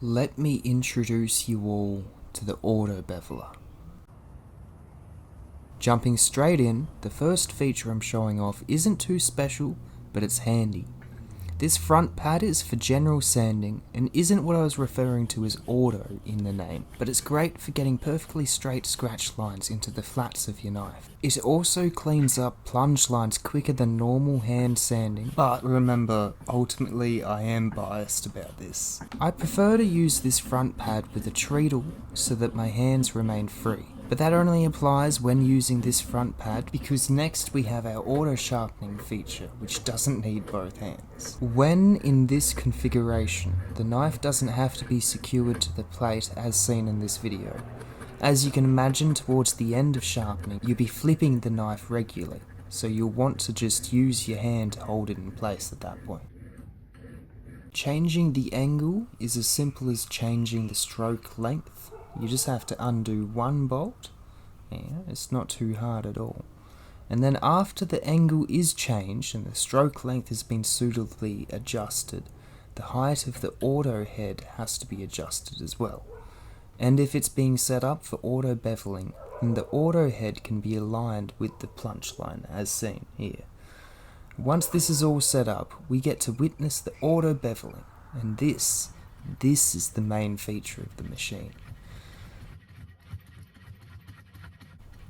Let me introduce you all to the auto beveler. Jumping straight in, the first feature I'm showing off isn't too special, but it's handy. This front pad is for general sanding and isn't what I was referring to as auto in the name, but it's great for getting perfectly straight scratch lines into the flats of your knife. It also cleans up plunge lines quicker than normal hand sanding, but remember, ultimately I am biased about this. I prefer to use this front pad with a treadle so that my hands remain free. But that only applies when using this front pad, because next we have our auto sharpening feature, which doesn't need both hands. When in this configuration, the knife doesn't have to be secured to the plate as seen in this video. As you can imagine, towards the end of sharpening, you'll be flipping the knife regularly, so you'll want to just use your hand to hold it in place at that point. Changing the angle is as simple as changing the stroke length. You just have to undo one bolt. Yeah, it's not too hard at all. And then after the angle is changed and the stroke length has been suitably adjusted, the height of the auto head has to be adjusted as well. And if it's being set up for auto beveling, then the auto head can be aligned with the plunge line as seen here. Once this is all set up, we get to witness the auto beveling, and this is the main feature of the machine.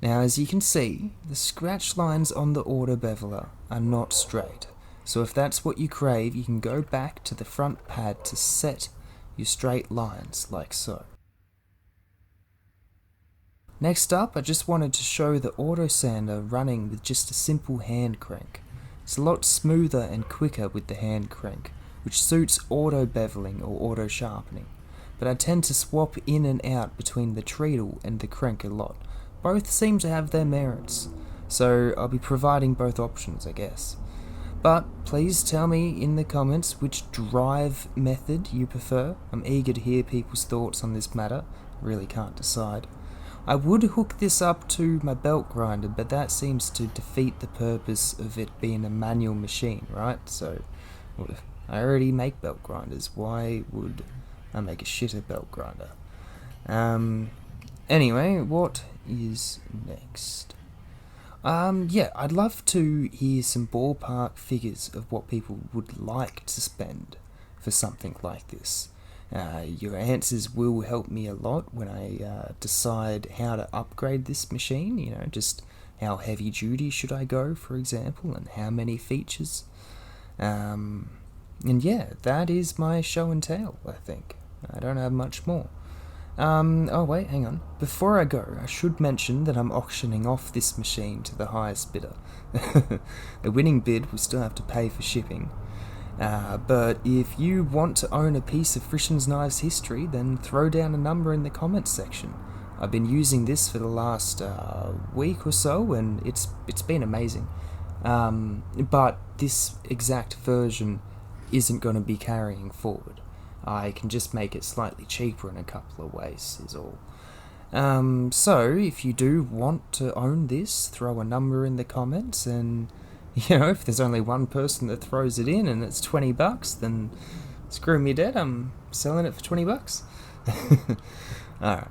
Now, as you can see, the scratch lines on the auto beveler are not straight, so if that's what you crave, you can go back to the front pad to set your straight lines like so. Next up, I just wanted to show the auto sander running with just a simple hand crank. It's a lot smoother and quicker with the hand crank, which suits auto beveling or auto sharpening, but I tend to swap in and out between the treadle and the crank a lot. Both seem to have their merits, so I'll be providing both options, I guess. But please tell me in the comments which drive method you prefer. I'm eager to hear people's thoughts on this matter. I really can't decide. I would hook this up to my belt grinder, but that seems to defeat the purpose of it being a manual machine, right? So, well, I already make belt grinders. Why would I make a shitter belt grinder? Anyway, what is next? I'd love to hear some ballpark figures of what people would like to spend for something like this. Your answers will help me a lot when I decide how to upgrade this machine, just how heavy duty should I go, for example, and how many features. And yeah, that is my show and tell, I think. I don't have much more. Oh wait, hang on. Before I go, I should mention that I'm auctioning off this machine to the highest bidder. The winning bid will still have to pay for shipping. But if you want to own a piece of Frishen's Knives history, then throw down a number in the comments section. I've been using this for the last week or so, and it's been amazing. But this exact version isn't going to be carrying forward. I can just make it slightly cheaper in a couple of ways, is all. So, if you do want to own this, throw a number in the comments, and, if there's only one person that throws it in and it's $20, then screw me dead, I'm selling it for $20. Alright.